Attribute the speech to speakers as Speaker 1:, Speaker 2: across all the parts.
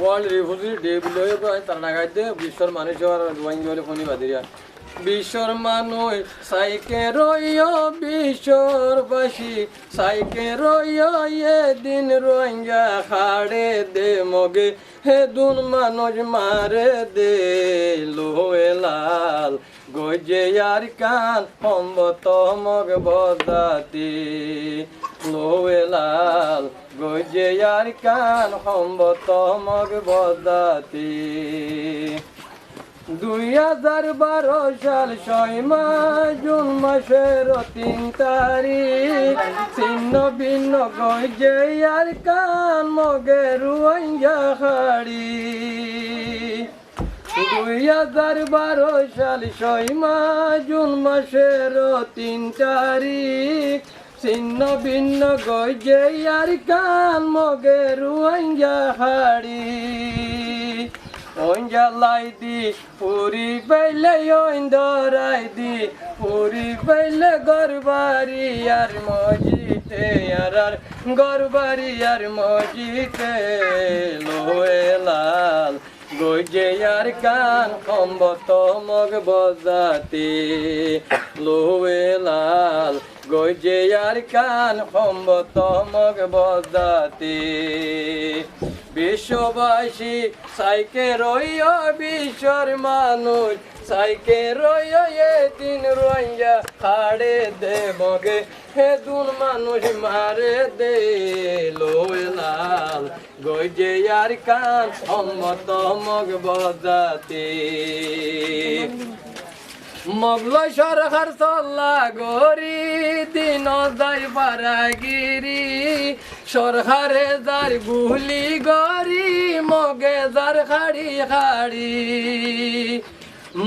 Speaker 1: World refugee day বলে তার নাগাইতে বিশ্বর মানুষ রোহিঙ্গা হলে ফোনি বাদিয়া বিশ্বর মানুষ সাইকে রইয় বিশ্বরবাসী সাইকে রইয় দিন রোহিঙ্গা খাড়ে দে মগে হে দুন মানুষ মারে দে লোহে লাল গজে আর কান সম্বত মগ বদাতি লোহে লাল গজে আর কান সম্বত মগ বদাতি 2012 সাল 6 মাস জুন মাসের 3 তারিখ ছিন্ন ভিন্ন গজে আর কান মগে রোহিঙ্গা খাড়ি 2012 সাল 6 মাস জুন মাসের 3 তারিখ ছিন্ন ভিন্ন গজে আর কান মগে রোহিঙ্গা খাড়ি লাই দি পুরি পাইলে দরাই দি পুরি পাইলে গরবারি আর মজিতে আর গরবারি আর মজিতে লোহে লাল গজে আর কান সম্বত মগ বজাতে লোহে লাল গজে আর কান সম্বত মগ বজাতে বিশ্ববাসী সাইকে রইয় বিশ্বর মানুষ সাইকে রইয় দিন রোহিঙ্গা খাড়ে দে মগে হে দুন মানুষ মারে দে লোহে লাল গজে আর কান সম্মত মগ বজাতে মগল সরকার চল্লা গরি দিন যাই পারাগিরি সরকারে যার গুলি গরি মগে যার খাড়ি খাড়ি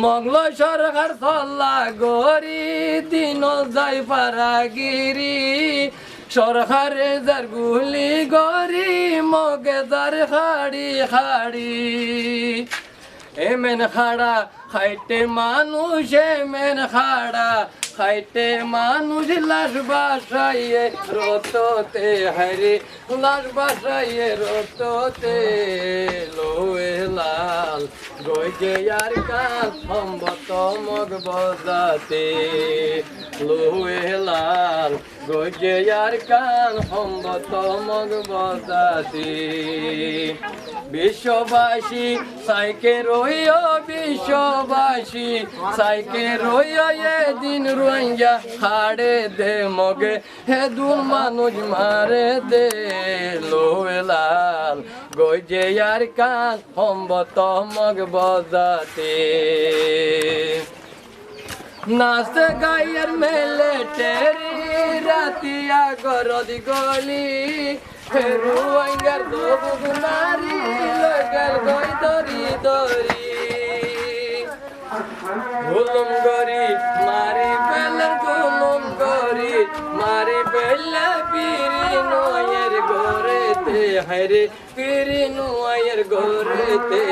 Speaker 1: মগল সরকার চল্লা গরি দিন যাই পারাগিরি সরকারে যার গুলি গরি মগে যার খাড়ি খাড়ি এমেন খাড়া খাইতে মানুষ এমেন খাড়া খাইতে মানুষ লাশ বাসাইয়ে রততে হারে লাশ বাসাইয়ে রততে লোহে লাল গজে আর কান সম্বত মগ বজাতে লোহে লাল গজে আর কান সম্বত মগ বজাতে বিশ্ববাসী সাইকে রইয় বিশ্ববাসী সাইকে রইয় দিন রোহিঙ্গা খাড়ে দে মগে হে দুন মানুষ মারে দে লোহে লাল গজে আর কান সম্বত মগ বজাতে নাচতে গাইয়ের মেলে টেরি রাতিয়া গরদ গলি রোহিঙ্গার দবুক নারী লগের গই দরি দরি গুলুম গরি মারি পেলে গুলুম গরি মারি পেলে পিরি নয়ের গরেতে হায়রে পিরি নয়ের গরেতে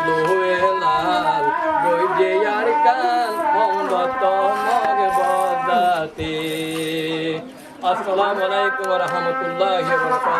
Speaker 1: লোহে লাল গজে আর কান সম্বত মগ বজাতে আসসালামু আলাইকুম ওয়া রাহমাতুল্লাহি ওয়া বারাকাতুহু।